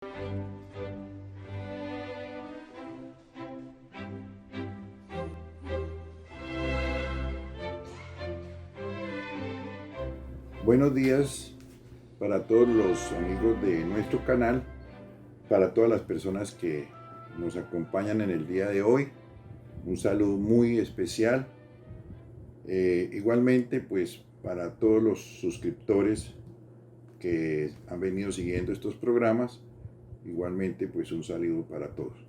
Buenos días para todos los amigos de nuestro canal, para todas las personas que nos acompañan en el día de hoy. Un saludo muy especial. Igualmente, pues para todos los suscriptores que han venido siguiendo estos programas, igualmente pues un saludo para todos.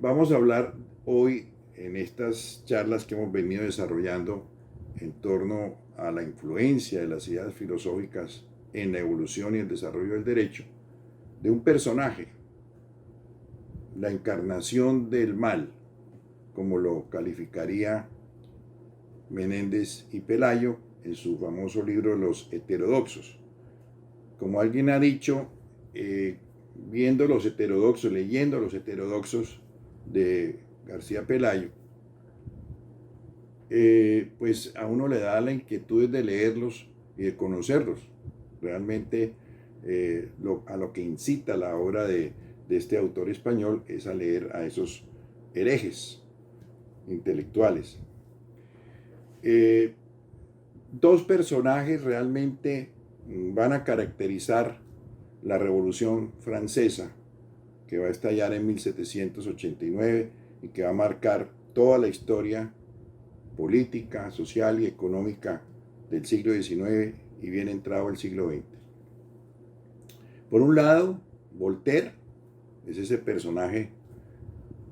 Vamos a hablar hoy en estas charlas que hemos venido desarrollando en torno a la influencia de las ideas filosóficas en la evolución y el desarrollo del derecho, de un personaje, la encarnación del mal, como lo calificaría Menéndez y Pelayo en su famoso libro Los heterodoxos. Como alguien ha dicho, viendo los heterodoxos, leyendo los heterodoxos de García Pelayo, pues a uno le da la inquietud de leerlos y de conocerlos. Realmente a lo que incita la obra de este autor español es a leer a esos herejes intelectuales. Dos personajes realmente van a caracterizar la Revolución Francesa, que va a estallar en 1789 y que va a marcar toda la historia política, social y económica del siglo XIX y bien entrado el siglo XX. Por un lado, Voltaire es ese personaje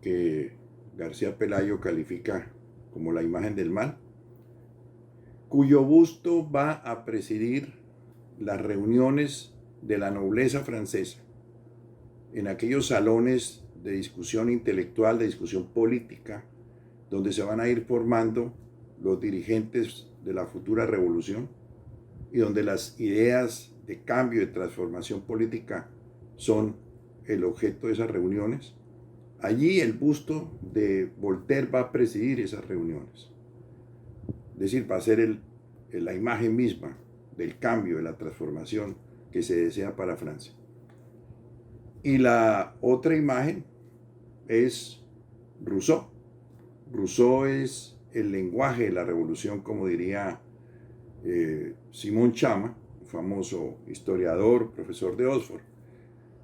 que García Pelayo califica como la imagen del mal, cuyo busto va a presidir las reuniones de la nobleza francesa en aquellos salones de discusión intelectual, de discusión política, donde se van a ir formando los dirigentes de la futura revolución y donde las ideas de cambio, de transformación política son el objeto de esas reuniones. Allí el busto de Voltaire va a presidir esas reuniones. Es decir, va a ser la imagen misma del cambio, de la transformación que se desea para Francia. Y la otra imagen es Rousseau. Rousseau es el lenguaje de la revolución, como diría Simón Chama, famoso historiador, profesor de Oxford.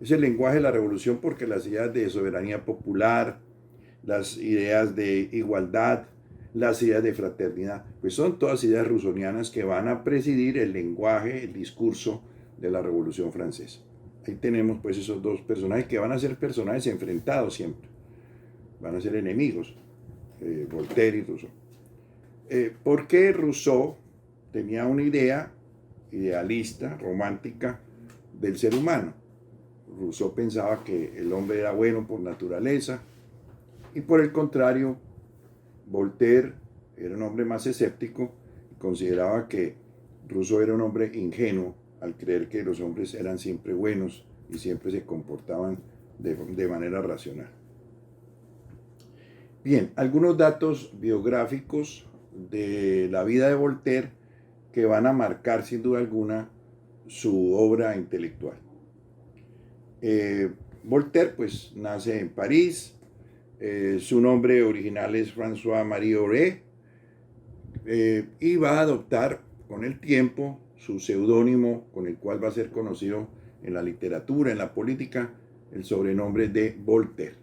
Es el lenguaje de la revolución porque las ideas de soberanía popular, las ideas de igualdad, las ideas de fraternidad, pues son todas ideas rusonianas que van a presidir el lenguaje, el discurso de la Revolución Francesa. Ahí tenemos pues esos dos personajes que van a ser personajes enfrentados siempre, van a ser enemigos, Voltaire y Rousseau. ¿Por qué Rousseau tenía una idea idealista, romántica del ser humano? Rousseau pensaba que el hombre era bueno por naturaleza y por el contrario, Voltaire era un hombre más escéptico y consideraba que Rousseau era un hombre ingenuo al creer que los hombres eran siempre buenos y siempre se comportaban de manera racional. Bien, algunos datos biográficos de la vida de Voltaire que van a marcar sin duda alguna su obra intelectual. Voltaire pues nace en París, su nombre original es François-Marie Auré, y va a adoptar con el tiempo su seudónimo con el cual va a ser conocido en la literatura, en la política, el sobrenombre de Voltaire.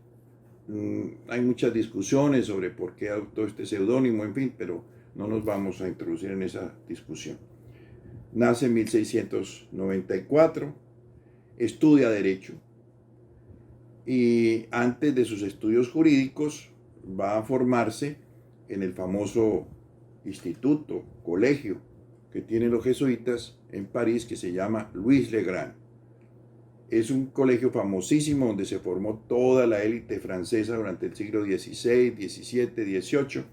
Hay muchas discusiones sobre por qué adoptó este seudónimo, en fin, pero no nos vamos a introducir en esa discusión. Nace en 1694, estudia Derecho y antes de sus estudios jurídicos va a formarse en el famoso instituto, colegio que tienen los jesuitas en París que se llama Louis le Grand. Es un colegio famosísimo donde se formó toda la élite francesa durante el siglo XVI, XVII, XVIII.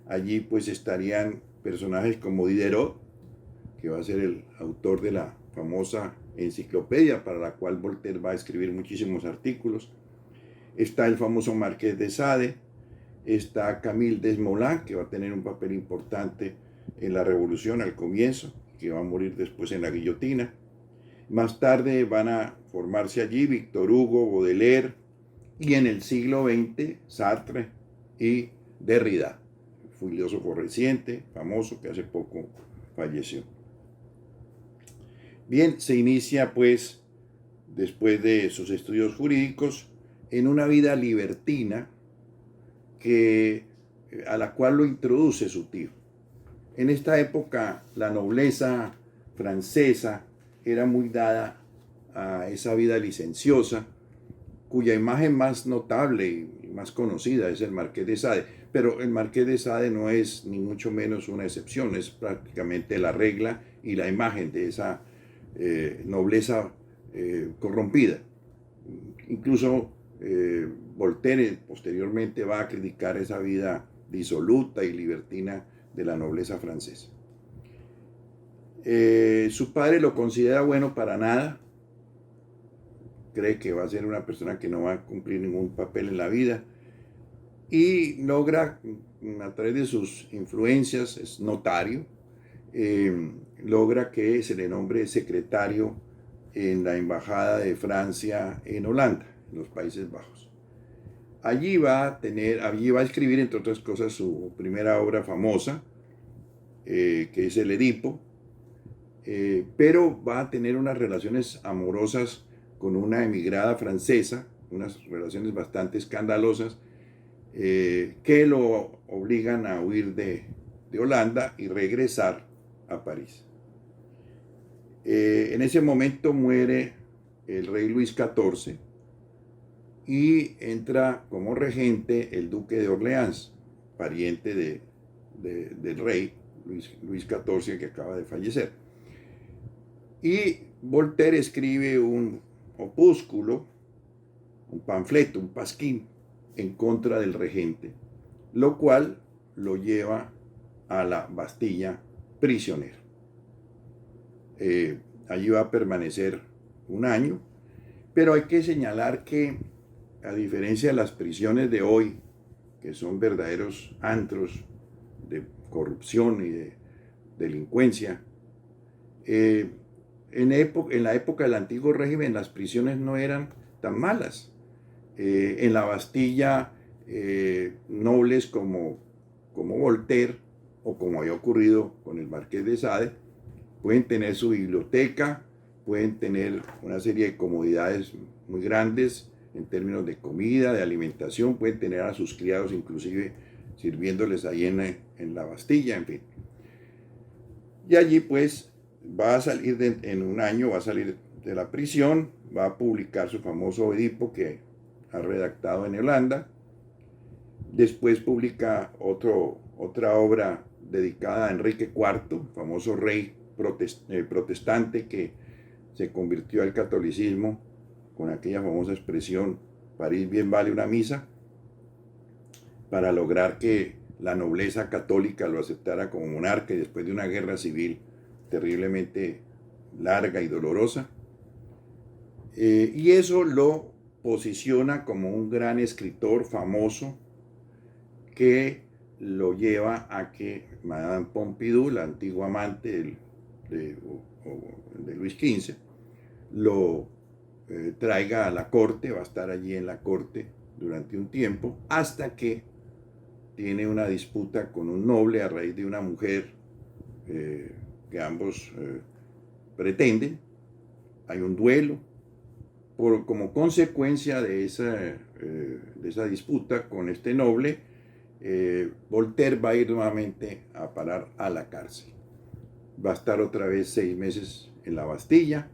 Allí pues estarían personajes como Diderot, que va a ser el autor de la famosa enciclopedia para la cual Voltaire va a escribir muchísimos artículos. Está el famoso Marqués de Sade, está Camille Desmoulins, que va a tener un papel importante en la revolución al comienzo, que va a morir después en la guillotina. Más tarde van a formarse allí Victor Hugo, Baudelaire y en el siglo XX Sartre y Derrida, filósofo reciente, famoso, que hace poco falleció. Bien, se inicia pues, después de sus estudios jurídicos, en una vida libertina a la cual lo introduce su tío. En esta época la nobleza francesa era muy dada a esa vida licenciosa, cuya imagen más notable y más conocida es el Marqués de Sade. Pero el Marqués de Sade no es ni mucho menos una excepción, es prácticamente la regla y la imagen de esa nobleza corrompida. Incluso Voltaire posteriormente va a criticar esa vida disoluta y libertina de la nobleza francesa. Su padre lo considera bueno para nada, cree que va a ser una persona que no va a cumplir ningún papel en la vida y logra, a través de sus influencias, es notario, logra que se le nombre secretario en la embajada de Francia en Holanda, en los Países Bajos. Allí va a escribir, entre otras cosas, su primera obra famosa, que es el Edipo, pero va a tener unas relaciones amorosas con una emigrada francesa, unas relaciones bastante escandalosas, que lo obligan a huir de Holanda y regresar a París. En ese momento muere el rey Luis XIV y entra como regente el duque de Orleans, pariente del rey Luis XIV, que acaba de fallecer. Y Voltaire escribe un opúsculo, un panfleto, un pasquín, en contra del regente, lo cual lo lleva a la Bastilla prisionero. Allí va a permanecer un año, pero hay que señalar que, a diferencia de las prisiones de hoy, que son verdaderos antros de corrupción y de delincuencia, en la época del antiguo régimen las prisiones no eran tan malas. En la Bastilla, nobles como Voltaire, o como había ocurrido con el Marqués de Sade, pueden tener su biblioteca, pueden tener una serie de comodidades muy grandes en términos de comida, de alimentación, pueden tener a sus criados inclusive sirviéndoles ahí en la Bastilla, en fin. Y allí pues va a salir en un año, va a salir de la prisión, va a publicar su famoso Edipo que ha redactado en Holanda. Después publica otra obra dedicada a Enrique IV, famoso rey protestante que se convirtió al catolicismo con aquella famosa expresión: París bien vale una misa, para lograr que la nobleza católica lo aceptara como monarca, y después de una guerra civil terriblemente larga y dolorosa. Y eso lo posiciona como un gran escritor famoso, que lo lleva a que Madame Pompidou, la antigua amante de Luis XV, lo traiga a la corte. Va a estar allí en la corte durante un tiempo, hasta que tiene una disputa con un noble a raíz de una mujer que ambos pretenden. Hay un duelo. Como consecuencia de esa disputa con este noble, Voltaire va a ir nuevamente a parar a la cárcel. Va a estar otra vez 6 meses en la Bastilla,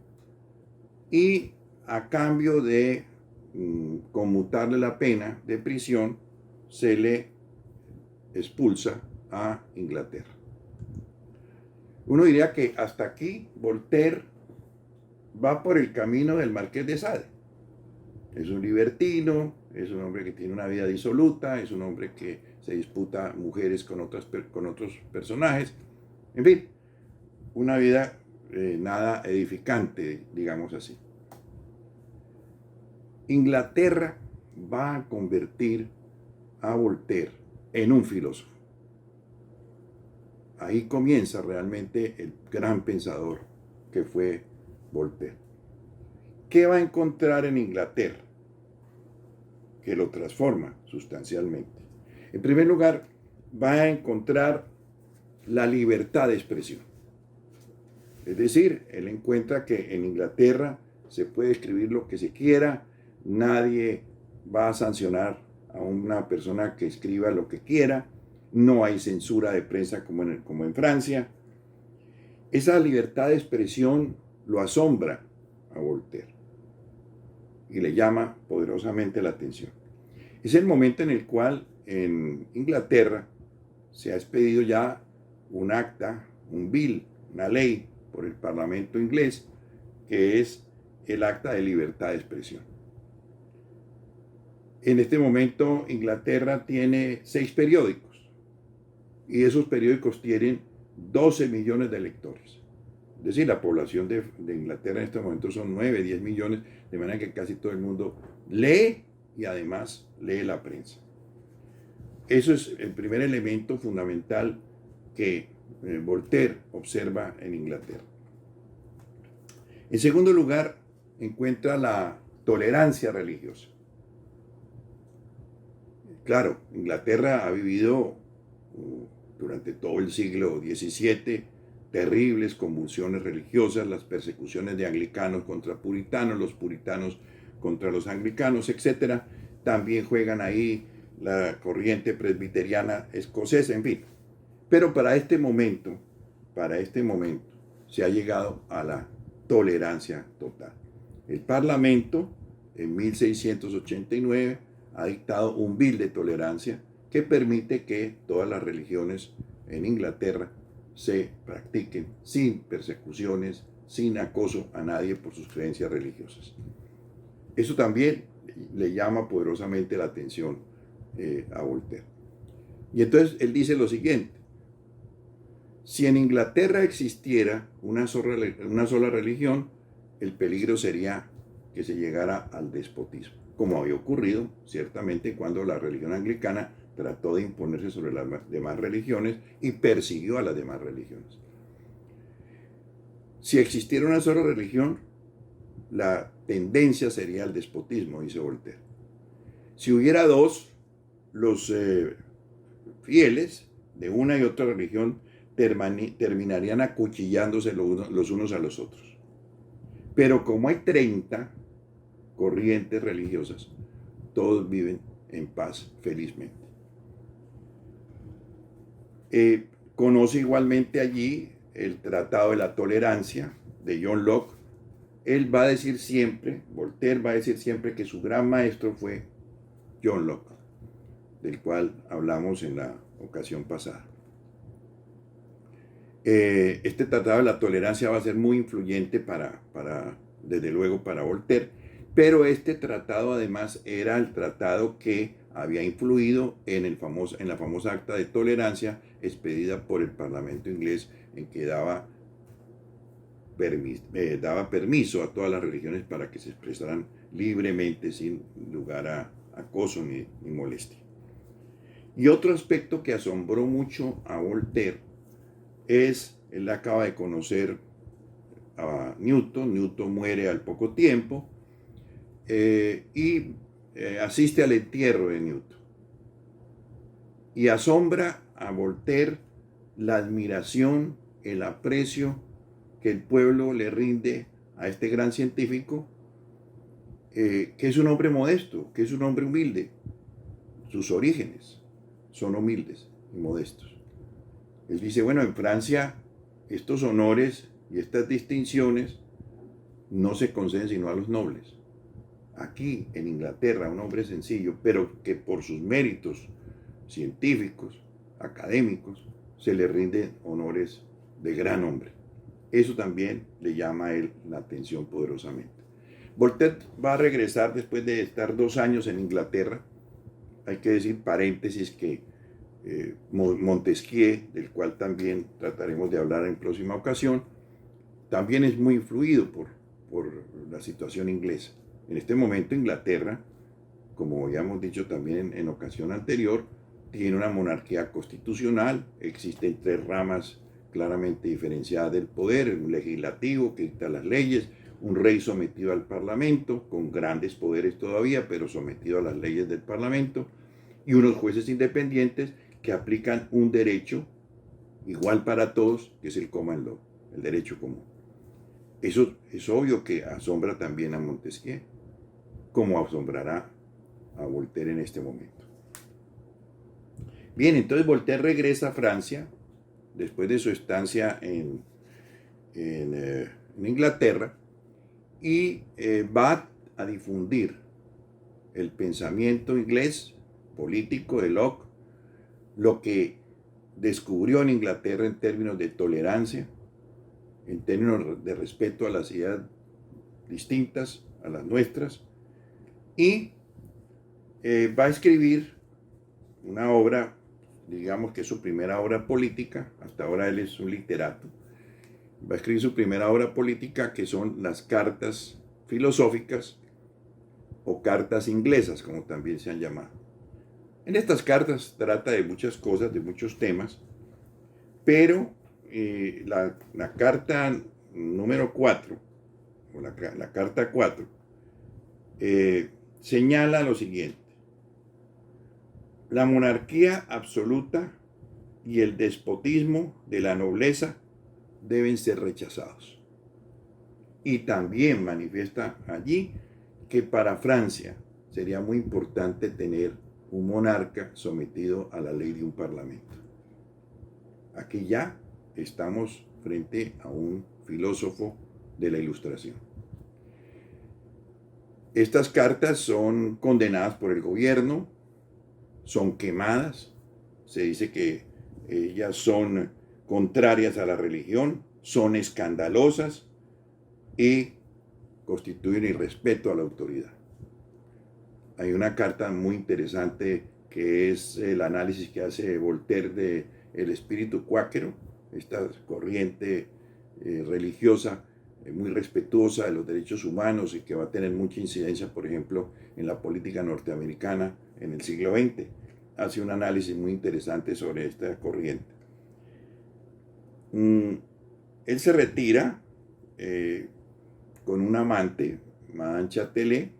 y a cambio de conmutarle la pena de prisión, se le expulsa a Inglaterra. Uno diría que hasta aquí Voltaire va por el camino del Marqués de Sade. Es un libertino, es un hombre que tiene una vida disoluta, es un hombre que se disputa mujeres con otros personajes. En fin, una vida nada edificante, digamos así. Inglaterra va a convertir a Voltaire en un filósofo. Ahí comienza realmente el gran pensador que fue Voltaire. ¿Qué va a encontrar en Inglaterra que lo transforma sustancialmente? En primer lugar, va a encontrar la libertad de expresión. Es decir, él encuentra que en Inglaterra se puede escribir lo que se quiera, nadie va a sancionar a una persona que escriba lo que quiera, no hay censura de prensa como en Francia. Esa libertad de expresión lo asombra a Voltaire y le llama poderosamente la atención. Es el momento en el cual en Inglaterra se ha expedido ya un acta, un bill, una ley por el Parlamento inglés, que es el Acta de Libertad de Expresión. En este momento Inglaterra tiene 6 periódicos y esos periódicos tienen 12 millones de lectores. Es decir, la población de Inglaterra en este momento son 9, 10 millones, de manera que casi todo el mundo lee y además lee la prensa. Eso es el primer elemento fundamental que Voltaire observa en Inglaterra. En segundo lugar, encuentra la tolerancia religiosa. Claro, Inglaterra ha vivido durante todo el siglo XVII terribles convulsiones religiosas, las persecuciones de anglicanos contra puritanos, los puritanos contra los anglicanos, etc. También juegan ahí la corriente presbiteriana escocesa, en fin. Pero para este momento, se ha llegado a la tolerancia total. El Parlamento, en 1689, ha dictado un bill de tolerancia que permite que todas las religiones en Inglaterra se practiquen sin persecuciones, sin acoso a nadie por sus creencias religiosas. Eso también le llama poderosamente la atención a Voltaire. Y entonces él dice lo siguiente: si en Inglaterra existiera una sola religión, el peligro sería que se llegara al despotismo, como había ocurrido ciertamente cuando la religión anglicana trató de imponerse sobre las demás religiones y persiguió a las demás religiones. Si existiera una sola religión, la tendencia sería al despotismo, dice Voltaire. Si hubiera dos, los fieles de una y otra religión terminarían acuchillándose los unos a los otros. Pero como hay 30 corrientes religiosas, todos viven en paz felizmente. Conoce igualmente allí el Tratado de la Tolerancia de John Locke. Voltaire va a decir siempre que su gran maestro fue John Locke, del cual hablamos en la ocasión pasada. Este Tratado de la Tolerancia va a ser muy influyente desde luego para Voltaire, pero este tratado además era el tratado que había influido en la famosa Acta de Tolerancia expedida por el Parlamento inglés, en que daba permiso a todas las religiones para que se expresaran libremente sin lugar a acoso ni molestia. Y otro aspecto que asombró mucho a Voltaire él acaba de conocer a Newton muere al poco tiempo y asiste al entierro de Newton. Y asombra a Voltaire la admiración, el aprecio que el pueblo le rinde a este gran científico, que es un hombre modesto, que es un hombre humilde. Sus orígenes son humildes y modestos. Él dice, bueno, en Francia estos honores y estas distinciones no se conceden sino a los nobles. Aquí en Inglaterra, un hombre sencillo, pero que por sus méritos científicos, académicos, se le rinden honores de gran hombre. Eso también le llama a él la atención poderosamente. Voltaire va a regresar después de estar 2 años en Inglaterra. Hay que decir, paréntesis, que Montesquieu, del cual también trataremos de hablar en próxima ocasión, también es muy influido por la situación inglesa. En este momento Inglaterra, como habíamos dicho también en ocasión anterior, tiene una monarquía constitucional, existen 3 ramas claramente diferenciadas del poder: un legislativo que dicta las leyes, un rey sometido al parlamento, con grandes poderes todavía, pero sometido a las leyes del parlamento, y unos jueces independientes que aplican un derecho igual para todos, que es el common law, el derecho común. Eso es obvio que asombra también a Montesquieu, como asombrará a Voltaire en este momento. Bien, entonces Voltaire regresa a Francia, después de su estancia en Inglaterra, y va a difundir el pensamiento inglés político de Locke, lo que descubrió en Inglaterra en términos de tolerancia, en términos de respeto a las ideas distintas a las nuestras, y va a escribir una obra, digamos que es su primera obra política. Hasta ahora él es un literato. Va a escribir su primera obra política, que son las cartas filosóficas o cartas inglesas, como también se han llamado. En estas cartas trata de muchas cosas, de muchos temas, pero la carta número 4, o la carta 4, señala lo siguiente: la monarquía absoluta y el despotismo de la nobleza deben ser rechazados. Y también manifiesta allí que para Francia sería muy importante tener un monarca sometido a la ley de un parlamento. Aquí ya estamos frente a un filósofo de la Ilustración. Estas cartas son condenadas por el gobierno, son quemadas, se dice que ellas son contrarias a la religión, son escandalosas y constituyen irrespeto a la autoridad. Hay una carta muy interesante que es el análisis que hace Voltaire de el espíritu cuáquero, esta corriente religiosa muy respetuosa de los derechos humanos y que va a tener mucha incidencia, por ejemplo, en la política norteamericana en el siglo XX. Hace un análisis muy interesante sobre esta corriente. Él se retira con un amante, Madame Châtelet,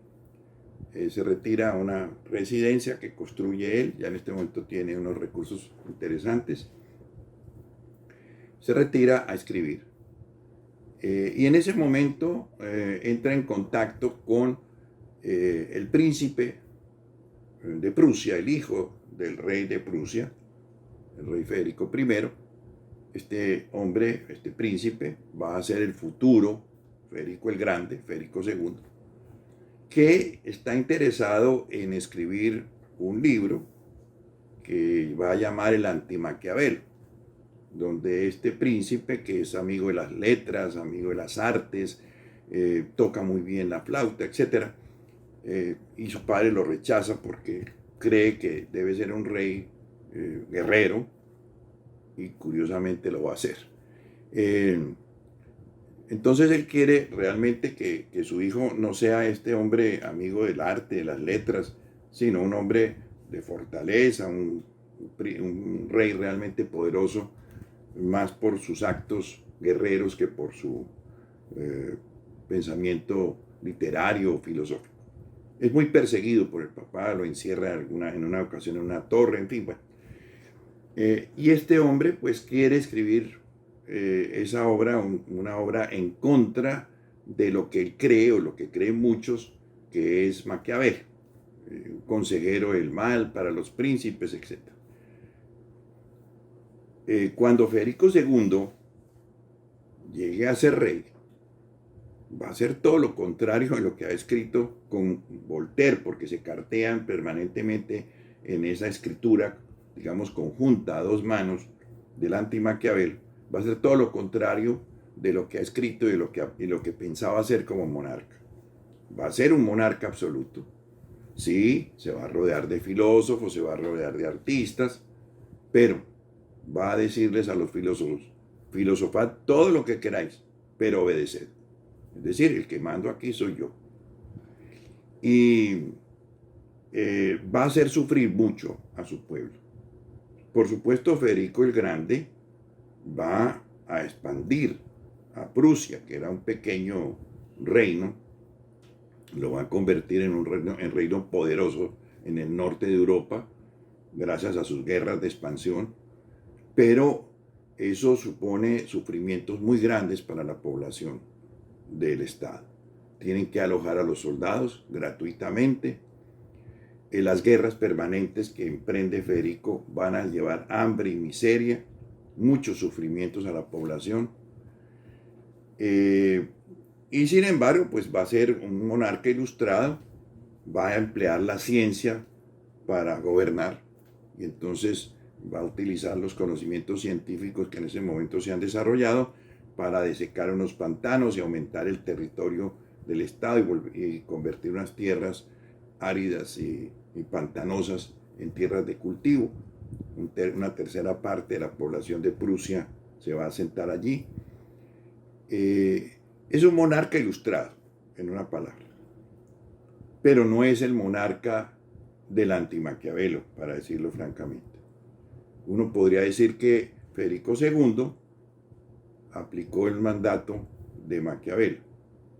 se retira a una residencia que construye él, ya en este momento tiene unos recursos interesantes, se retira a escribir. Y en ese momento entra en contacto con el príncipe de Prusia, el hijo del rey de Prusia, el rey Federico I. Este hombre, este príncipe, va a ser el futuro Federico el Grande, Federico II, que está interesado en escribir un libro que va a llamar El Antimaquiavelo, donde este príncipe, que es amigo de las letras, amigo de las artes, toca muy bien la flauta, etc., y su padre lo rechaza porque cree que debe ser un rey guerrero, y curiosamente lo va a hacer. Entonces él quiere realmente que su hijo no sea este hombre amigo del arte, de las letras, sino un hombre de fortaleza, un rey realmente poderoso, más por sus actos guerreros que por su pensamiento literario o filosófico. Es muy perseguido por el papá, lo encierra en una ocasión en una torre, en fin, bueno. Y este hombre pues quiere escribir esa obra, una obra en contra de lo que él cree, o lo que creen muchos, que es Maquiavelo, un consejero del mal para los príncipes, etc. Cuando Federico II llegue a ser rey, va a hacer todo lo contrario de lo que ha escrito con Voltaire, porque se cartean permanentemente en esa escritura, digamos, conjunta a dos manos del Antimaquiavelo. Va a ser todo lo contrario de lo que ha escrito y lo que pensaba hacer como monarca. Va a ser un monarca absoluto. Sí, se va a rodear de filósofos, se va a rodear de artistas, pero va a decirles a los filósofos: filosofad todo lo que queráis, pero obedeced. Es decir, el que mando aquí soy yo. Y va a hacer sufrir mucho a su pueblo. Por supuesto, Federico el Grande va a expandir a Prusia, que era un pequeño reino, lo va a convertir en un reino poderoso en el norte de Europa, gracias a sus guerras de expansión, pero eso supone sufrimientos muy grandes para la población del Estado. Tienen que alojar a los soldados gratuitamente. Las guerras permanentes que emprende Federico van a llevar hambre y miseria, muchos sufrimientos a la población. Y sin embargo, pues va a ser un monarca ilustrado, va a emplear la ciencia para gobernar y entonces va a utilizar los conocimientos científicos que en ese momento se han desarrollado para desecar unos pantanos y aumentar el territorio del estado y convertir unas tierras áridas y pantanosas en tierras de cultivo. Una tercera parte de la población de Prusia se va a asentar allí. Es un monarca ilustrado, en una palabra, pero no es el monarca del anti-Maquiavelo, para decirlo francamente. Uno podría decir que Federico II aplicó el mandato de Maquiavelo.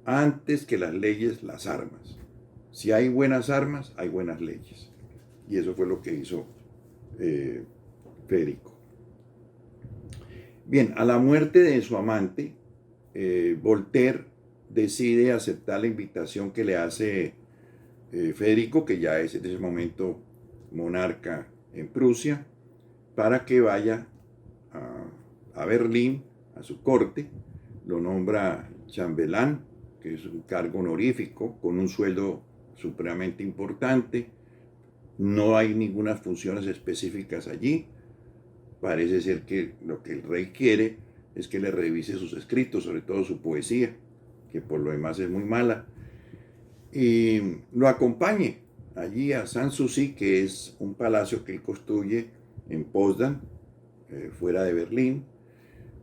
Antes que las leyes, las armas. Si hay buenas armas, hay buenas leyes. Y eso fue lo que hizo Federico. Bien, a la muerte de su amante, Voltaire decide aceptar la invitación que le hace Federico, que ya es en ese momento monarca en Prusia, para que vaya a Berlín, a su corte. Lo nombra chambelán, que es un cargo honorífico, con un sueldo supremamente importante. No hay ninguna funciones específicas allí. Parece ser que lo que el rey quiere es que le revise sus escritos, sobre todo su poesía, que por lo demás es muy mala, y lo acompañe allí a Sanssouci, que es un palacio que él construye en Potsdam, fuera de Berlín,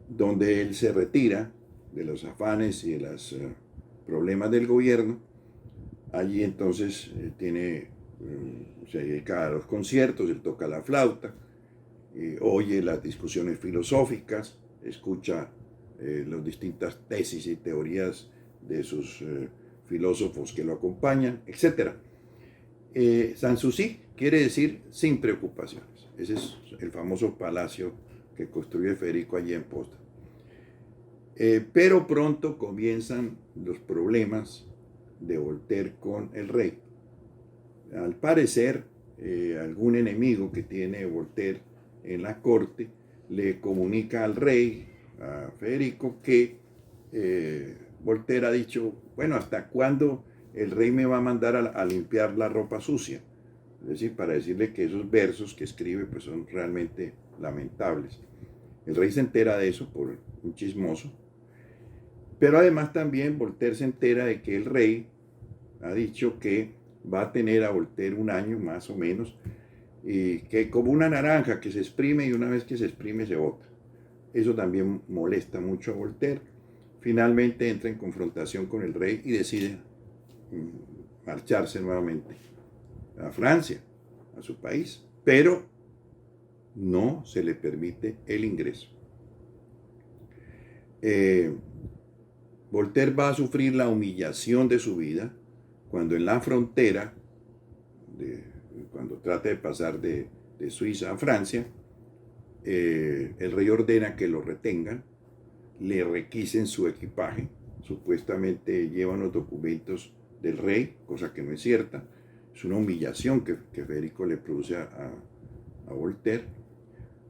donde él se retira de los afanes y de los problemas del gobierno. Allí entonces se dedica a los conciertos, él toca la flauta, oye las discusiones filosóficas, escucha las distintas tesis y teorías de sus filósofos que lo acompañan, etc. Sanssouci quiere decir sin preocupaciones. Ese es el famoso palacio que construye Federico allí en Potsdam. Pero pronto comienzan los problemas de Voltaire con el rey. Al parecer, algún enemigo que tiene Voltaire en la corte le comunica al rey, a Federico, que Voltaire ha dicho, bueno, ¿hasta cuándo el rey me va a mandar a limpiar la ropa sucia? Es decir, para decirle que esos versos que escribe pues son realmente lamentables. El rey se entera de eso por un chismoso, pero además también Voltaire se entera de que el rey ha dicho que va a tener a Voltaire un año más o menos, y que como una naranja que se exprime y una vez que se exprime se bota. Eso también molesta mucho a Voltaire. Finalmente entra en confrontación con el rey y decide marcharse nuevamente a Francia, a su país, pero no se le permite el ingreso. Voltaire va a sufrir la humillación de su vida cuando en la frontera, cuando trata de pasar de Suiza a Francia, el rey ordena que lo retengan, le requisen su equipaje, supuestamente lleva unos documentos del rey, cosa que no es cierta. Es una humillación que Federico le produce a Voltaire.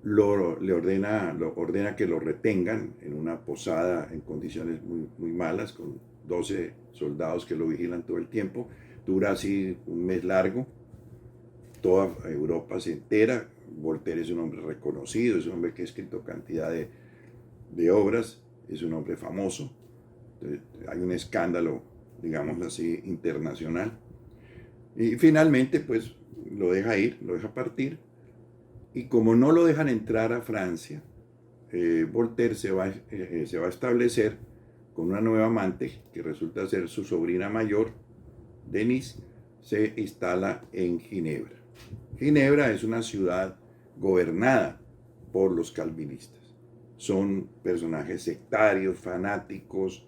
Le ordena que lo retengan en una posada en condiciones muy, muy malas, con 12 soldados que lo vigilan todo el tiempo. Dura así un mes largo. Toda Europa se entera. Voltaire es un hombre reconocido, es un hombre que ha escrito cantidad de obras, es un hombre famoso. Entonces, hay un escándalo, digamos así, internacional. Y finalmente, pues, lo deja ir, lo deja partir. Y como no lo dejan entrar a Francia, Voltaire se va a establecer con una nueva amante, que resulta ser su sobrina mayor, Denise. Se instala en Ginebra. Ginebra es una ciudad gobernada por los calvinistas. Son personajes sectarios, fanáticos,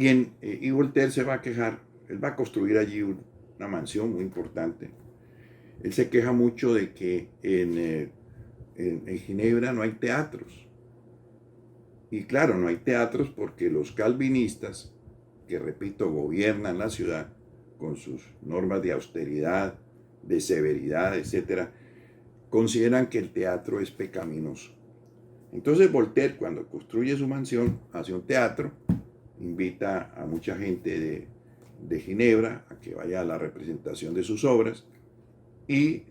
Y Voltaire se va a quejar, él va a construir allí una mansión muy importante. Él se queja mucho de que en Ginebra no hay teatros. Y claro, no hay teatros porque los calvinistas, que repito, gobiernan la ciudad con sus normas de austeridad, de severidad, etcétera, consideran que el teatro es pecaminoso. Entonces Voltaire, cuando construye su mansión, hace un teatro, invita a mucha gente de Ginebra a que vaya a la representación de sus obras, y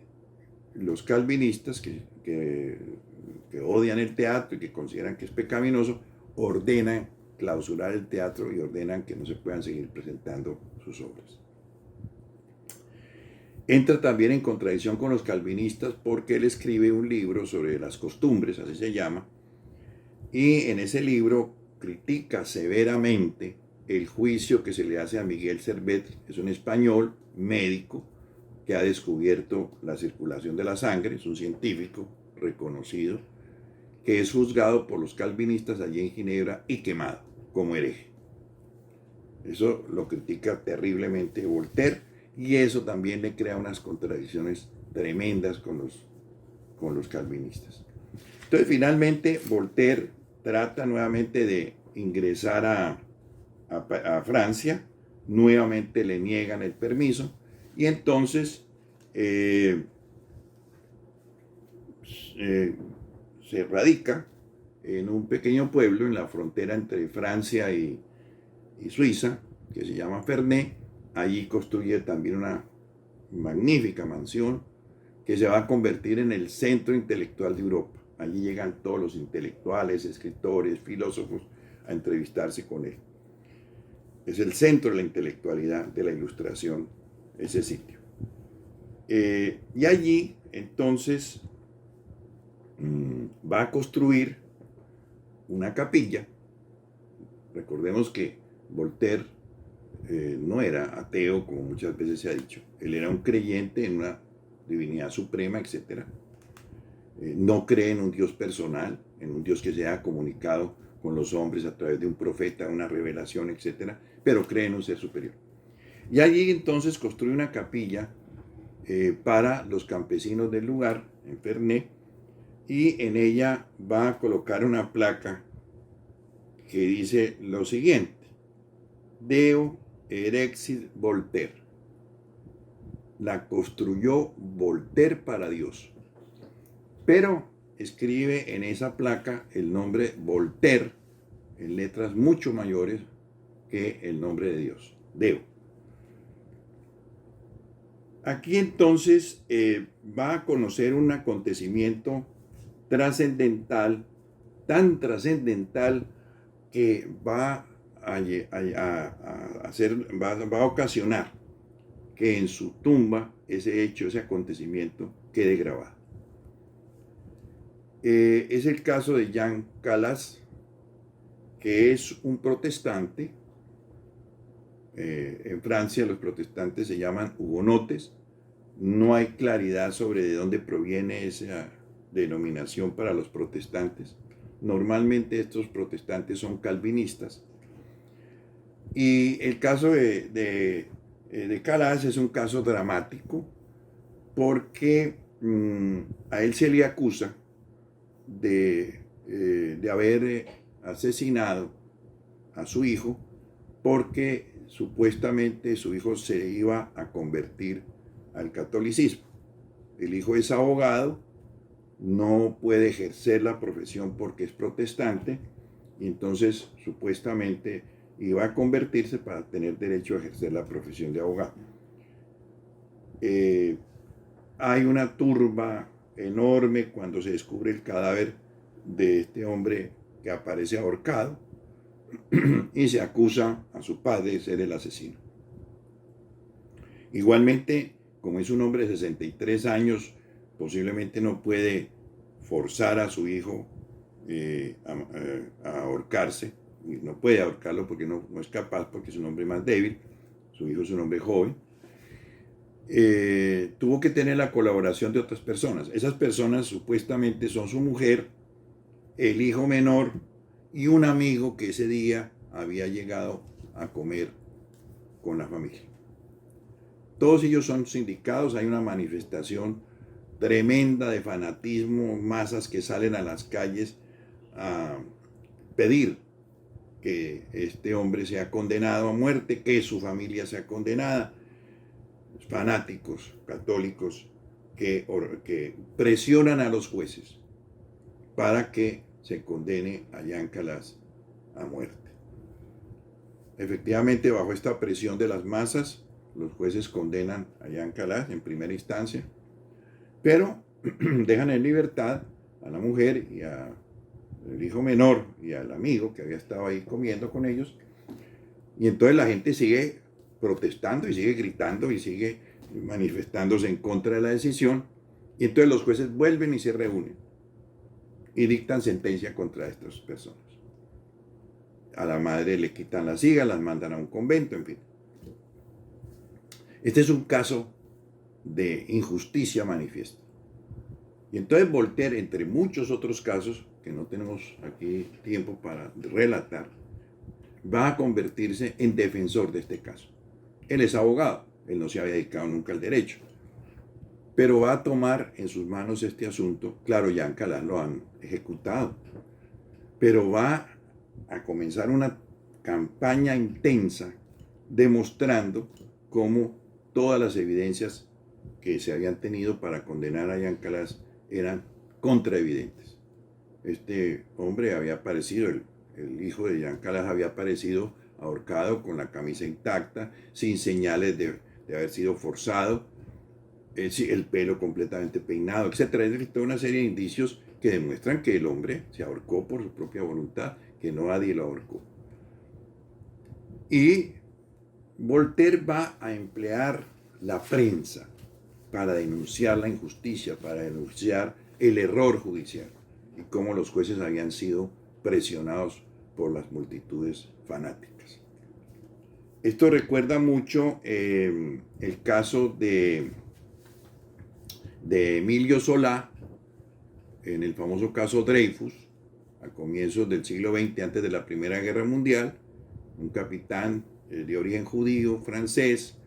los calvinistas que odian el teatro y que consideran que es pecaminoso, ordenan clausurar el teatro y ordenan que no se puedan seguir presentando sus obras. Entra también en contradicción con los calvinistas porque él escribe un libro sobre las costumbres, así se llama, y en ese libro critica severamente el juicio que se le hace a Miguel Servet, que es un español médico que ha descubierto la circulación de la sangre, es un científico reconocido, que es juzgado por los calvinistas allí en Ginebra y quemado como hereje. Eso lo critica terriblemente Voltaire, y eso también le crea unas contradicciones tremendas con los calvinistas. Entonces, finalmente, Voltaire trata nuevamente de ingresar a Francia, nuevamente le niegan el permiso, y entonces se radica en un pequeño pueblo en la frontera entre Francia y Suiza, que se llama Ferney. Allí construye también una magnífica mansión que se va a convertir en el centro intelectual de Europa. Allí llegan todos los intelectuales, escritores, filósofos a entrevistarse con él. Es el centro de la intelectualidad, de la ilustración, ese sitio. Y allí, entonces, va a construir una capilla. Recordemos que Voltaire no era ateo, como muchas veces se ha dicho. Él era un creyente en una divinidad suprema, etc. No cree en un Dios personal, en un Dios que se haya comunicado con los hombres a través de un profeta, una revelación, etc. Pero cree en un ser superior. Y allí entonces construye una capilla para los campesinos del lugar, en Ferney, y en ella va a colocar una placa que dice lo siguiente: Deo erexit Voltaire. La construyó Voltaire para Dios. Pero escribe en esa placa el nombre Voltaire en letras mucho mayores que el nombre de Dios, Deo. Aquí entonces va a conocer un acontecimiento trascendental, tan trascendental que va a ocasionar que en su tumba ese hecho, ese acontecimiento quede grabado. Es el caso de Jean Calas, que es un protestante. En Francia los protestantes se llaman hugonotes. No hay claridad sobre de dónde proviene esa denominación para los protestantes. Normalmente estos protestantes son calvinistas. Y el caso de Calas es un caso dramático porque a él se le acusa de haber asesinado a su hijo porque supuestamente su hijo se iba a convertir al catolicismo. El hijo es abogado, no puede ejercer la profesión porque es protestante, y entonces supuestamente iba a convertirse para tener derecho a ejercer la profesión de abogado. Hay una turba enorme cuando se descubre el cadáver de este hombre que aparece ahorcado y se acusa a su padre de ser el asesino. Igualmente, como es un hombre de 63 años, posiblemente no puede forzar a su hijo a ahorcarse. No puede ahorcarlo porque no es capaz, porque es un hombre más débil. Su hijo es un hombre joven. Tuvo que tener la colaboración de otras personas. Esas personas supuestamente son su mujer, el hijo menor y un amigo que ese día había llegado a comer con la familia. Todos ellos son sindicados, hay una manifestación tremenda de fanatismo, masas que salen a las calles a pedir que este hombre sea condenado a muerte, que su familia sea condenada. Fanáticos católicos que presionan a los jueces para que se condene a Jean Calas a muerte. Efectivamente, bajo esta presión de las masas, los jueces condenan a Jean Calas en primera instancia, pero dejan en libertad a la mujer y al hijo menor y al amigo que había estado ahí comiendo con ellos, y entonces la gente sigue protestando y sigue gritando y sigue manifestándose en contra de la decisión, y entonces los jueces vuelven y se reúnen y dictan sentencia contra estas personas. A la madre le quitan las hijas, las mandan a un convento, en fin. Este es un caso de injusticia manifiesta. Y entonces Voltaire, entre muchos otros casos, que no tenemos aquí tiempo para relatar, va a convertirse en defensor de este caso. Él es abogado, él no se había dedicado nunca al derecho, pero va a tomar en sus manos este asunto. Claro, Jean Calas lo han ejecutado, pero va a comenzar una campaña intensa demostrando cómo todas las evidencias que se habían tenido para condenar a Jean Calas eran contraevidentes. Este hombre había aparecido, el hijo de Jean Calas había aparecido ahorcado con la camisa intacta, sin señales de haber sido forzado, el pelo completamente peinado, etc. Es toda una serie de indicios que demuestran que el hombre se ahorcó por su propia voluntad, que no nadie lo ahorcó. Y Voltaire va a emplear la prensa para denunciar la injusticia, para denunciar el error judicial y cómo los jueces habían sido presionados por las multitudes fanáticas. Esto recuerda mucho el caso de Emilio Solá, en el famoso caso Dreyfus, a comienzos del siglo XX, antes de la Primera Guerra Mundial, un capitán de origen judío francés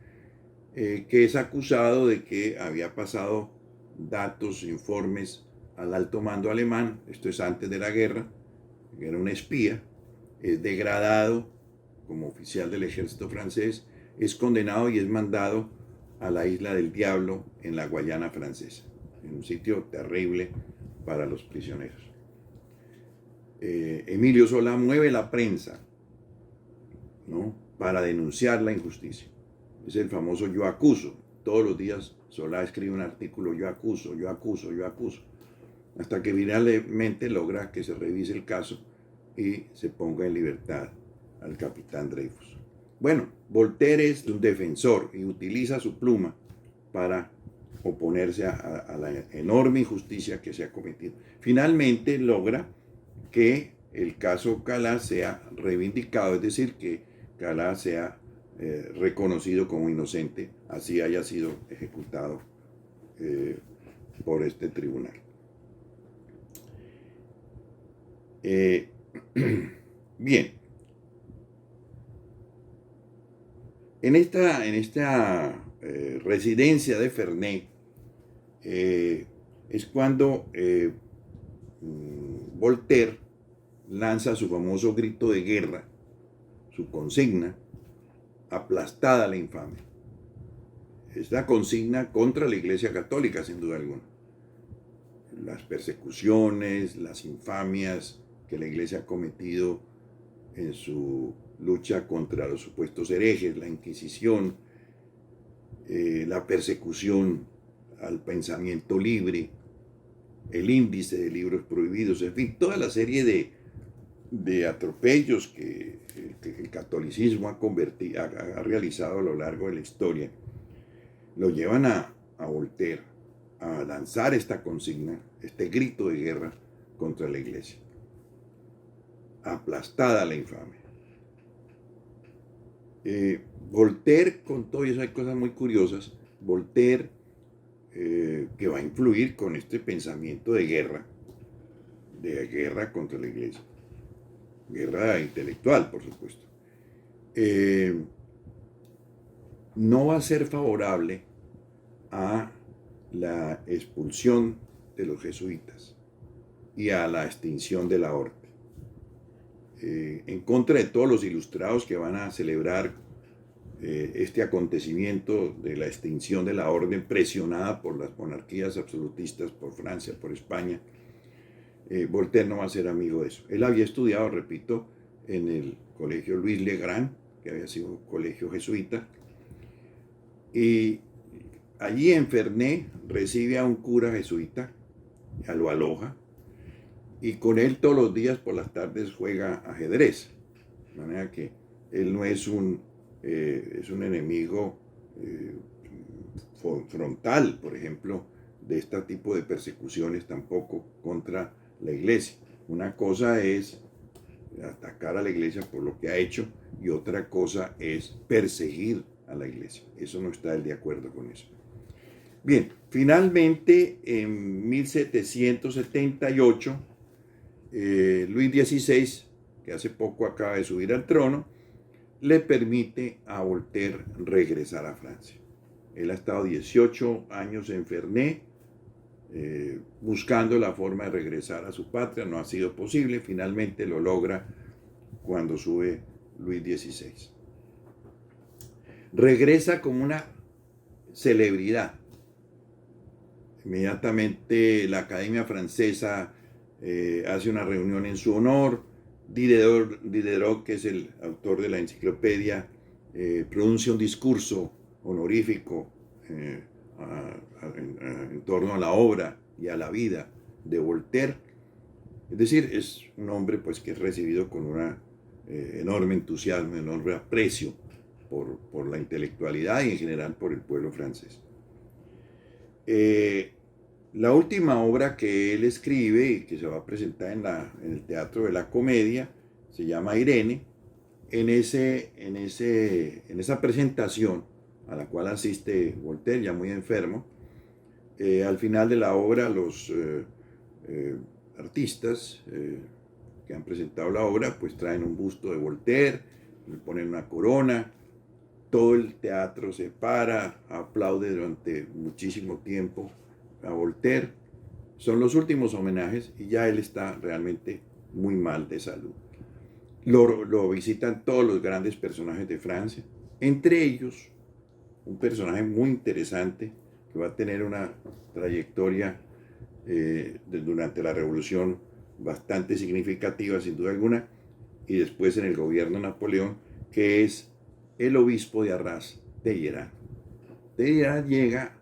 que es acusado de que había pasado datos, informes al alto mando alemán. Esto es antes de la guerra, era un espía, es degradado como oficial del ejército francés, es condenado y es mandado a la isla del Diablo en la Guayana francesa, en un sitio terrible para los prisioneros. Emilio Solá mueve la prensa, ¿no?, para denunciar la injusticia. Es el famoso yo acuso. Todos los días Solá escribe un artículo, yo acuso, yo acuso, yo acuso, hasta que finalmente logra que se revise el caso y se ponga en libertad al capitán Dreyfus. Bueno, Voltaire es un defensor y utiliza su pluma para oponerse a la enorme injusticia que se ha cometido. Finalmente logra que el caso Calas sea reivindicado, es decir, que Calas sea reconocido como inocente, así haya sido ejecutado por este tribunal. Bien, en esta residencia de Ferney es cuando Voltaire lanza su famoso grito de guerra, su consigna, aplastada la infamia. Es la consigna contra la Iglesia Católica, sin duda alguna. Las persecuciones, las infamias que la Iglesia ha cometido en su lucha contra los supuestos herejes, la Inquisición, la persecución al pensamiento libre, el índice de libros prohibidos, en fin, toda la serie de atropellos que el catolicismo ha realizado a lo largo de la historia, lo llevan a Voltaire a lanzar esta consigna, este grito de guerra contra la Iglesia. Aplastada la infamia. Voltaire, con todo eso hay cosas muy curiosas. Voltaire, que va a influir con este pensamiento de guerra contra la Iglesia. Guerra intelectual, por supuesto. eh, no va a ser favorable a la expulsión de los jesuitas y a la extinción de la orden. En contra de todos los ilustrados que van a celebrar este acontecimiento de la extinción de la orden presionada por las monarquías absolutistas, por Francia, por España, Voltaire no va a ser amigo de eso. Él había estudiado, repito, en el colegio Louis le Grand, que había sido un colegio jesuita, y allí en Ferney recibe a un cura jesuita, lo aloja, y con él todos los días por las tardes juega ajedrez. De manera que él no es un enemigo frontal, por ejemplo, de este tipo de persecuciones tampoco contra la iglesia. Una cosa es atacar a la iglesia por lo que ha hecho y otra cosa es perseguir a la iglesia. Eso no está él de acuerdo con eso. Bien, finalmente en 1778, Luis XVI, que hace poco acaba de subir al trono, le permite a Voltaire regresar a Francia. Él ha estado 18 años en Ferney, buscando la forma de regresar a su patria, no ha sido posible, finalmente lo logra cuando sube Luis XVI. Regresa como una celebridad. Inmediatamente la Academia Francesa hace una reunión en su honor. Diderot, que es el autor de la enciclopedia, pronuncia un discurso honorífico en torno a la obra y a la vida de Voltaire. Es decir, es un hombre pues, que es recibido con un enorme entusiasmo, enorme aprecio por la intelectualidad y en general por el pueblo francés. La última obra que él escribe y que se va a presentar en el Teatro de la Comedia se llama Irene. En esa presentación a la cual asiste Voltaire, ya muy enfermo, al final de la obra los artistas que han presentado la obra pues traen un busto de Voltaire, le ponen una corona, todo el teatro se para, aplaude durante muchísimo tiempo a Voltaire. Son los últimos homenajes y ya él está realmente muy mal de salud. Lo visitan todos los grandes personajes de Francia, entre ellos un personaje muy interesante que va a tener una trayectoria durante la Revolución bastante significativa, sin duda alguna, y después en el gobierno de Napoleón, que es el obispo de Arras, Talleyrand. Talleyrand llega,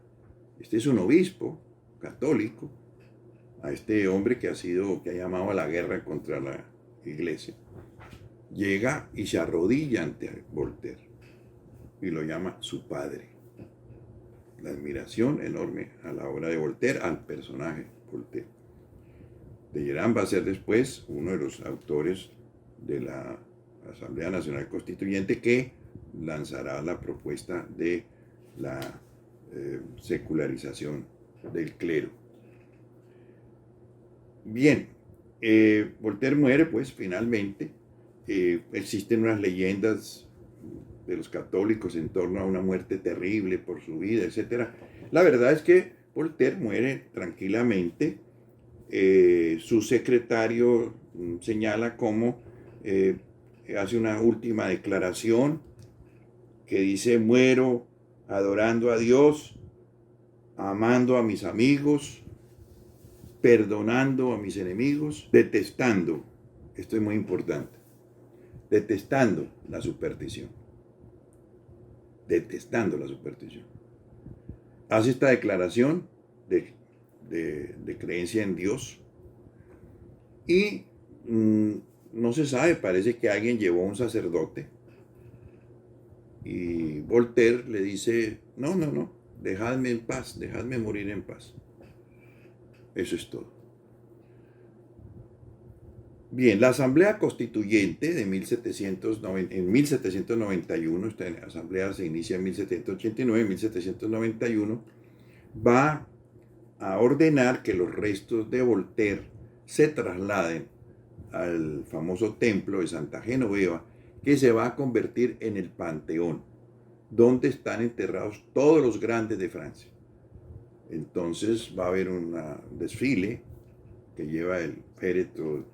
este es un obispo católico, a este hombre que ha llamado a la guerra contra la iglesia. Llega y se arrodilla ante Voltaire y lo llama su padre. La admiración enorme a la obra de Voltaire, al personaje Voltaire. Talleyrand va a ser después uno de los autores de la Asamblea Nacional Constituyente que lanzará la propuesta de la secularización del clero. Bien, Voltaire muere pues finalmente. Existen unas leyendas de los católicos en torno a una muerte terrible por su vida, etc. La verdad es que Voltaire muere tranquilamente. Su secretario señala cómo hace una última declaración que dice: muero adorando a Dios, amando a mis amigos, perdonando a mis enemigos, detestando, esto es muy importante, detestando la superstición. Detestando la superstición. Hace esta declaración de creencia en Dios y no se sabe, parece que alguien llevó a un sacerdote y Voltaire le dice: no, dejadme en paz, dejadme morir en paz. Eso es todo. Bien, la Asamblea Constituyente de en 1791, esta asamblea se inicia en 1789, en 1791, va a ordenar que los restos de Voltaire se trasladen al famoso templo de Santa Genoveva, que se va a convertir en el Panteón, donde están enterrados todos los grandes de Francia. Entonces va a haber un desfile que lleva el féretro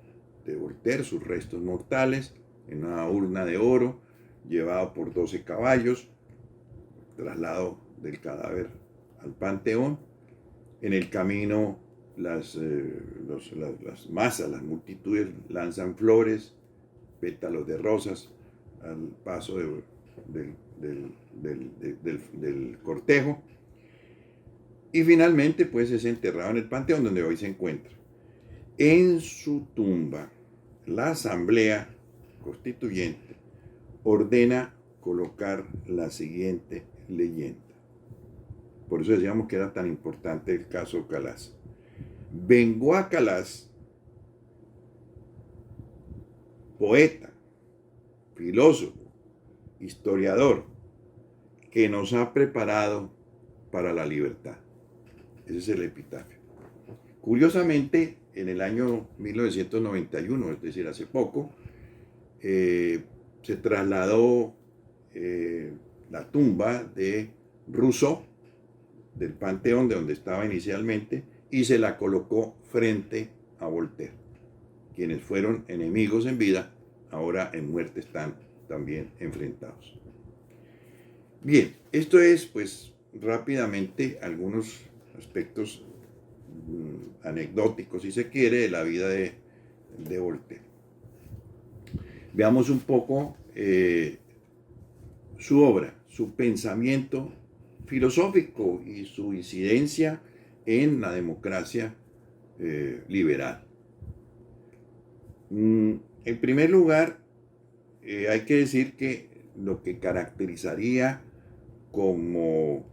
de Voltaire, sus restos mortales, en una urna de oro, llevado por 12 caballos, traslado del cadáver al Panteón. En el camino las masas, las multitudes lanzan flores, pétalos de rosas al paso del cortejo. Y finalmente pues es enterrado en el Panteón, donde hoy se encuentra. En su tumba, la Asamblea Constituyente ordena colocar la siguiente leyenda. Por eso decíamos que era tan importante el caso Calas. Bengoa Calas, poeta, filósofo, historiador, que nos ha preparado para la libertad. Ese es el epitafio. Curiosamente, en el año 1991, es decir, hace poco, se trasladó la tumba de Rousseau del Panteón, de donde estaba inicialmente, y se la colocó frente a Voltaire. Quienes fueron enemigos en vida, ahora en muerte están también enfrentados. Bien, esto es pues rápidamente algunos aspectos anecdóticos, si se quiere, de la vida de Voltaire. Veamos un poco su obra, su pensamiento filosófico y su incidencia en la democracia liberal. En primer lugar, hay que decir que lo que caracterizaría como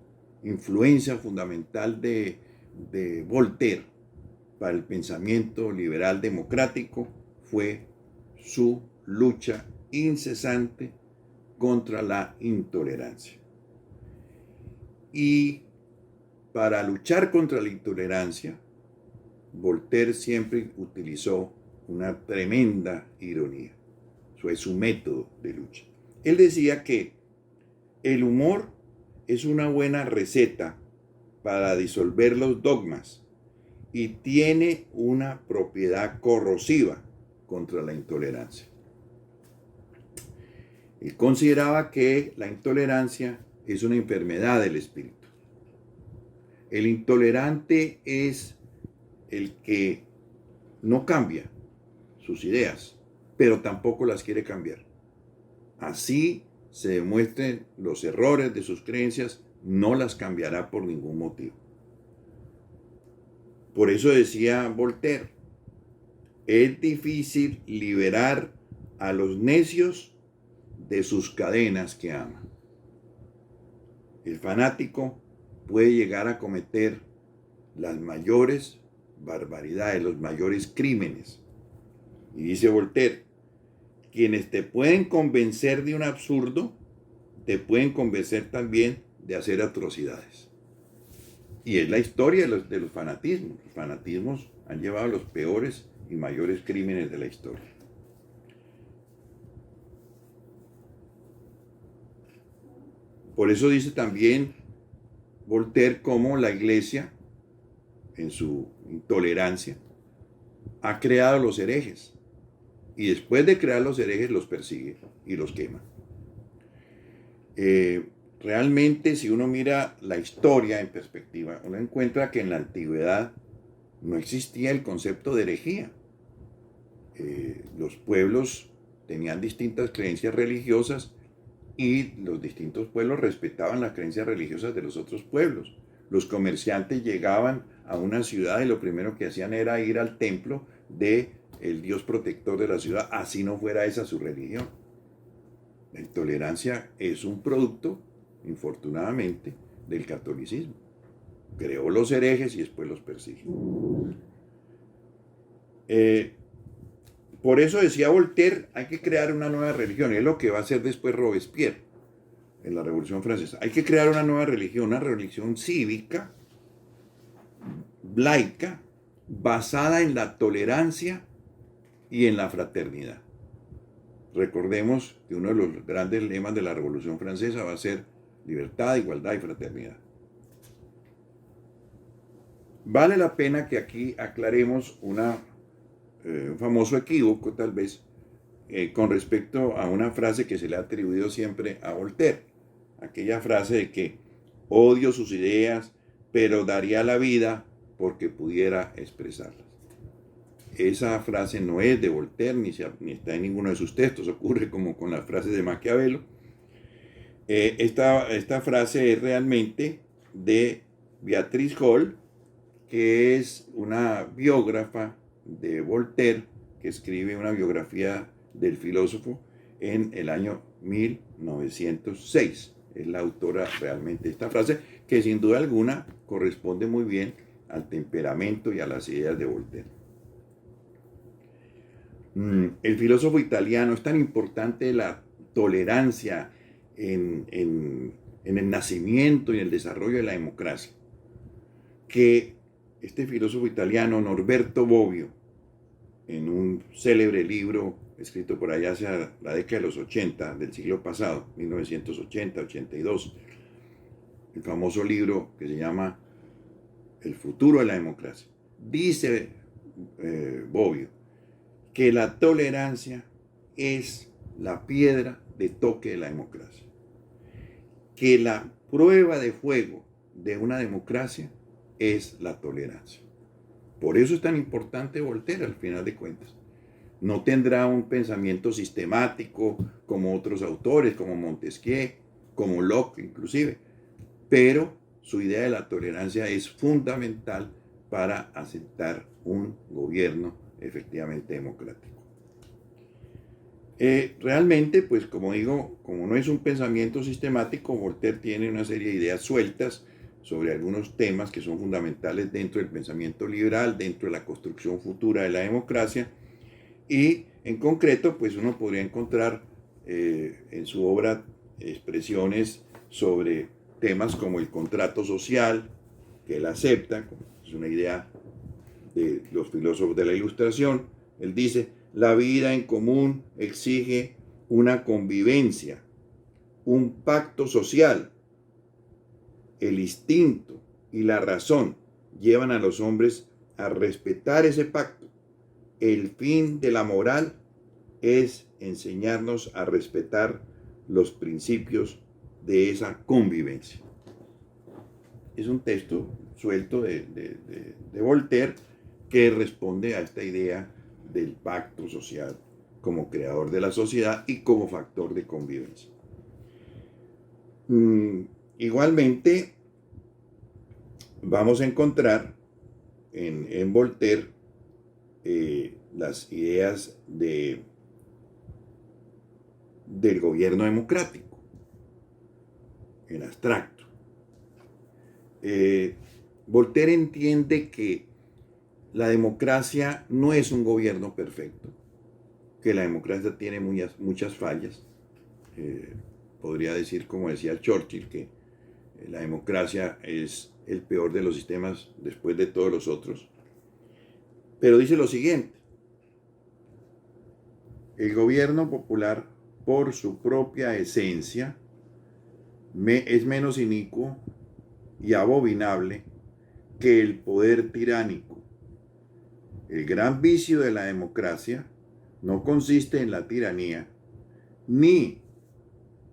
influencia fundamental de Voltaire para el pensamiento liberal democrático fue su lucha incesante contra la intolerancia. Y para luchar contra la intolerancia, Voltaire siempre utilizó una tremenda ironía. Eso es su método de lucha. Él decía que el humor es una buena receta para disolver los dogmas y tiene una propiedad corrosiva contra la intolerancia. Él consideraba que la intolerancia es una enfermedad del espíritu. El intolerante es el que no cambia sus ideas, pero tampoco las quiere cambiar. Así se demuestren los errores de sus creencias, no las cambiará por ningún motivo. Por eso decía Voltaire, es difícil liberar a los necios de sus cadenas que aman. El fanático puede llegar a cometer las mayores barbaridades, los mayores crímenes. Y dice Voltaire, quienes te pueden convencer de un absurdo, te pueden convencer también de hacer atrocidades. Y es la historia de los fanatismos. Los fanatismos han llevado a los peores y mayores crímenes de la historia. Por eso dice también Voltaire cómo la Iglesia, en su intolerancia, ha creado los herejes. Y después de crear los herejes, los persigue y los quema. Realmente, si uno mira la historia en perspectiva, uno encuentra que en la antigüedad no existía el concepto de herejía. Los pueblos tenían distintas creencias religiosas y los distintos pueblos respetaban las creencias religiosas de los otros pueblos. Los comerciantes llegaban a una ciudad y lo primero que hacían era ir al templo del Dios protector de la ciudad, así no fuera esa su religión. La intolerancia es un producto, infortunadamente, del catolicismo. Creó los herejes y después los persigue. Por eso decía Voltaire, hay que crear una nueva religión. Es lo que va a hacer después Robespierre en la Revolución Francesa. Hay que crear una nueva religión, una religión cívica, laica, basada en la tolerancia y en la fraternidad. Recordemos que uno de los grandes lemas de la Revolución Francesa va a ser libertad, igualdad y fraternidad. Vale la pena que aquí aclaremos un famoso equívoco, tal vez, con respecto a una frase que se le ha atribuido siempre a Voltaire. Aquella frase de que odio sus ideas, pero daría la vida porque pudiera expresarlas. Esa frase no es de Voltaire, ni está en ninguno de sus textos, ocurre como con las frases de Maquiavelo. Esta frase es realmente de Beatrice Hall, que es una biógrafa de Voltaire, que escribe una biografía del filósofo en el año 1906. Es la autora realmente de esta frase, que sin duda alguna corresponde muy bien al temperamento y a las ideas de Voltaire. El filósofo italiano, es tan importante la tolerancia en el nacimiento y en el desarrollo de la democracia, que este filósofo italiano, Norberto Bobbio, en un célebre libro escrito por allá hacia la década de los 80 del siglo pasado, 1980-82, el famoso libro que se llama El futuro de la democracia, dice Bobbio que la tolerancia es la piedra de toque de la democracia, que la prueba de fuego de una democracia es la tolerancia. Por eso es tan importante Voltaire, al final de cuentas. No tendrá un pensamiento sistemático como otros autores, como Montesquieu, como Locke inclusive, pero su idea de la tolerancia es fundamental para aceptar un gobierno efectivamente democrático. Realmente, pues como digo, como no es un pensamiento sistemático, Voltaire tiene una serie de ideas sueltas sobre algunos temas que son fundamentales dentro del pensamiento liberal, dentro de la construcción futura de la democracia, y en concreto, pues uno podría encontrar en su obra expresiones sobre temas como el contrato social, que él acepta, es una idea de los filósofos de la Ilustración. Él dice, la vida en común exige una convivencia, un pacto social. El instinto y la razón llevan a los hombres a respetar ese pacto. El fin de la moral es enseñarnos a respetar los principios de esa convivencia. Es un texto suelto de Voltaire que responde a esta idea del pacto social como creador de la sociedad y como factor de convivencia. Igualmente, vamos a encontrar en Voltaire las ideas del gobierno democrático, en abstracto. Voltaire entiende que la democracia no es un gobierno perfecto, que la democracia tiene muchas fallas. Podría decir, como decía Churchill, que la democracia es el peor de los sistemas después de todos los otros. Pero dice lo siguiente: el gobierno popular, por su propia esencia, es menos inicuo y abominable que el poder tiránico. El gran vicio de la democracia no consiste en la tiranía ni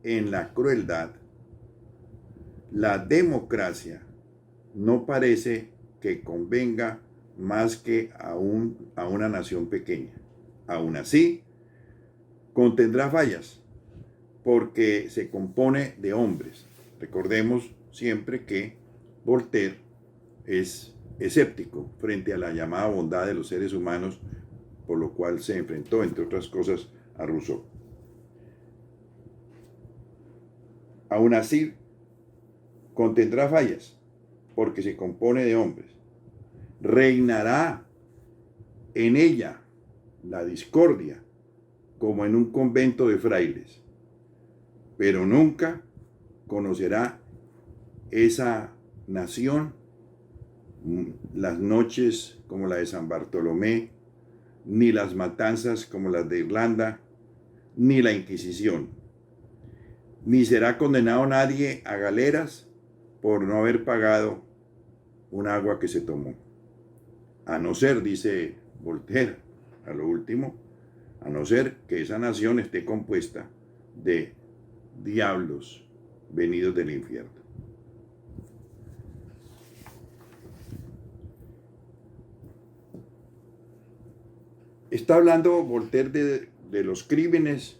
en la crueldad. La democracia no parece que convenga más que a una nación pequeña. Aún así, contendrá fallas, porque se compone de hombres. Recordemos siempre que Voltaire es escéptico frente a la llamada bondad de los seres humanos, por lo cual se enfrentó, entre otras cosas, a Rousseau. Aún así, contendrá fallas, porque se compone de hombres. Reinará en ella la discordia, como en un convento de frailes, pero nunca conocerá esa nación las noches como la de San Bartolomé, ni las matanzas como las de Irlanda, ni la Inquisición, ni será condenado nadie a galeras por no haber pagado un agua que se tomó. A no ser, dice Voltaire, a lo último, a no ser que esa nación esté compuesta de diablos venidos del infierno. Está hablando Voltaire de los crímenes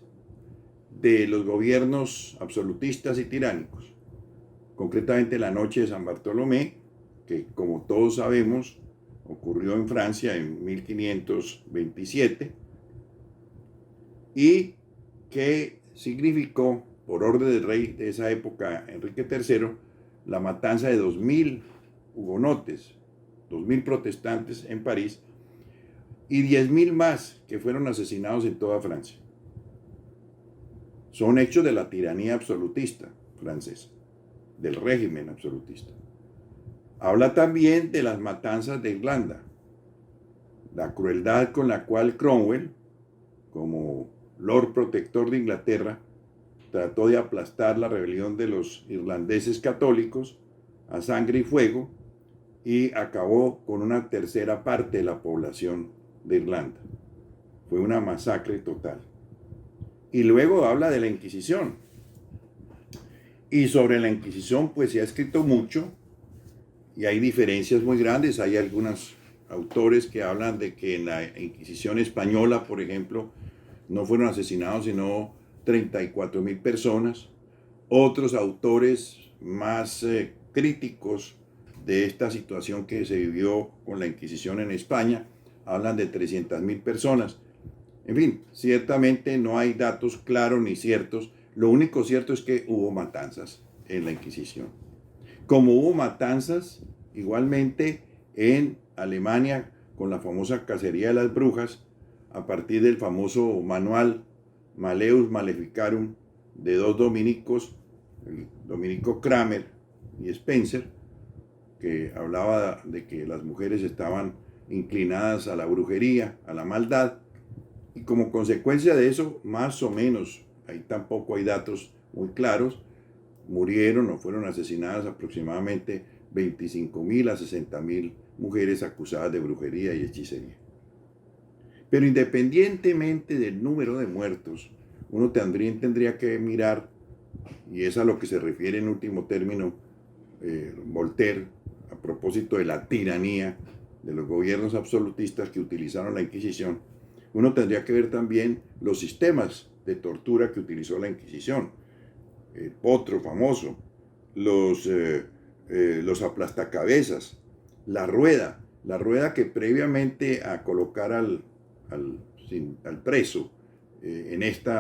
de los gobiernos absolutistas y tiránicos, concretamente la noche de San Bartolomé, que como todos sabemos ocurrió en Francia en 1527 y que significó, por orden del rey de esa época, Enrique III, la matanza de 2000 hugonotes, 2000 protestantes en París y 10.000 más que fueron asesinados en toda Francia. Son hechos de la tiranía absolutista francesa, del régimen absolutista. Habla también de las matanzas de Irlanda, la crueldad con la cual Cromwell, como Lord Protector de Inglaterra, trató de aplastar la rebelión de los irlandeses católicos a sangre y fuego y acabó con una tercera parte de la población de Irlanda. Fue una masacre total. Y luego habla de la Inquisición. Y sobre la Inquisición pues se ha escrito mucho y hay diferencias muy grandes. Hay algunos autores que hablan de que en la Inquisición española, por ejemplo, no fueron asesinados sino 34.000 personas. Otros autores más críticos de esta situación que se vivió con la Inquisición en España hablan de 300.000 personas. En fin, ciertamente no hay datos claros ni ciertos. Lo único cierto es que hubo matanzas en la Inquisición. Como hubo matanzas igualmente en Alemania con la famosa cacería de las brujas, a partir del famoso manual Malleus Maleficarum de dos dominicos, el dominico Kramer y Spencer, que hablaba de que las mujeres estaban inclinadas a la brujería, a la maldad, y como consecuencia de eso, más o menos, ahí tampoco hay datos muy claros, murieron o fueron asesinadas aproximadamente 25.000 a 60.000 mujeres acusadas de brujería y hechicería. Pero independientemente del número de muertos, uno tendría que mirar, y es a lo que se refiere en último término Voltaire, a propósito de la tiranía de los gobiernos absolutistas que utilizaron la Inquisición, uno tendría que ver también los sistemas de tortura que utilizó la Inquisición. El potro famoso, los aplastacabezas, la rueda que previamente a colocar al preso en este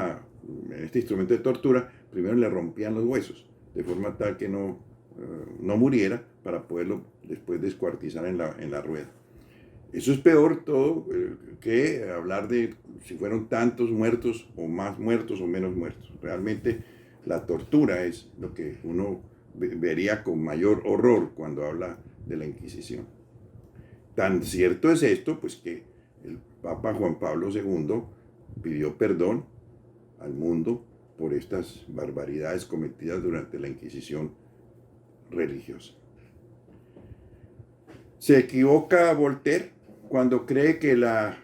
instrumento de tortura, primero le rompían los huesos, de forma tal que no muriera, para poderlo después descuartizar en la rueda. Eso es peor todo que hablar de si fueron tantos muertos o más muertos o menos muertos. Realmente la tortura es lo que uno vería con mayor horror cuando habla de la Inquisición. Tan cierto es esto, pues que el Papa Juan Pablo II pidió perdón al mundo por estas barbaridades cometidas durante la Inquisición religiosa. Se equivoca Voltaire cuando cree que la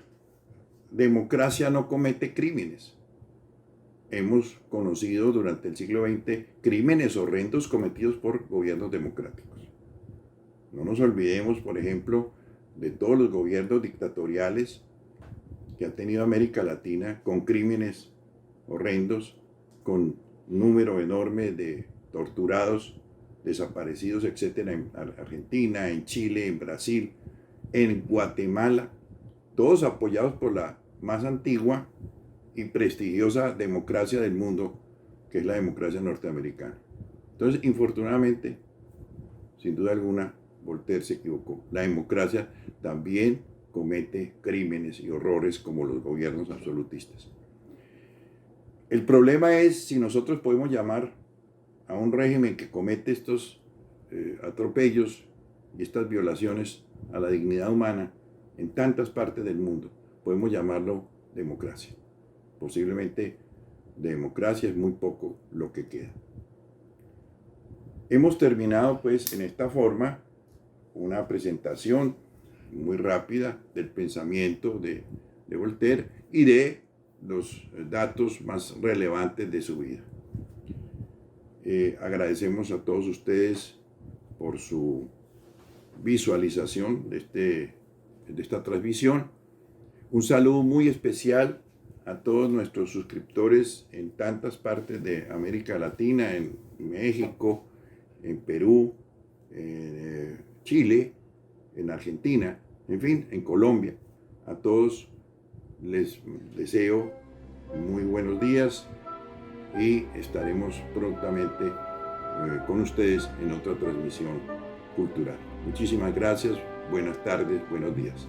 democracia no comete crímenes. Hemos conocido durante el siglo XX crímenes horrendos cometidos por gobiernos democráticos. No nos olvidemos, por ejemplo, de todos los gobiernos dictatoriales que ha tenido América Latina con crímenes horrendos, con número enorme de torturados, desaparecidos, etcétera, en Argentina, en Chile, en Brasil, en Guatemala, todos apoyados por la más antigua y prestigiosa democracia del mundo, que es la democracia norteamericana. Entonces, infortunadamente, sin duda alguna, Voltaire se equivocó. La democracia también comete crímenes y horrores como los gobiernos absolutistas. El problema es si nosotros podemos llamar a un régimen que comete estos atropellos y estas violaciones a la dignidad humana en tantas partes del mundo, podemos llamarlo democracia. Posiblemente de democracia es muy poco lo que queda. Hemos terminado pues en esta forma una presentación muy rápida del pensamiento de Voltaire y de los datos más relevantes de su vida. Agradecemos a todos ustedes por su visualización de esta transmisión. Un saludo muy especial a todos nuestros suscriptores en tantas partes de América Latina, en México, en Perú, en Chile, en Argentina, en fin, en Colombia. A todos les deseo muy buenos días y estaremos prontamente con ustedes en otra transmisión cultural. Muchísimas gracias, buenas tardes, buenos días.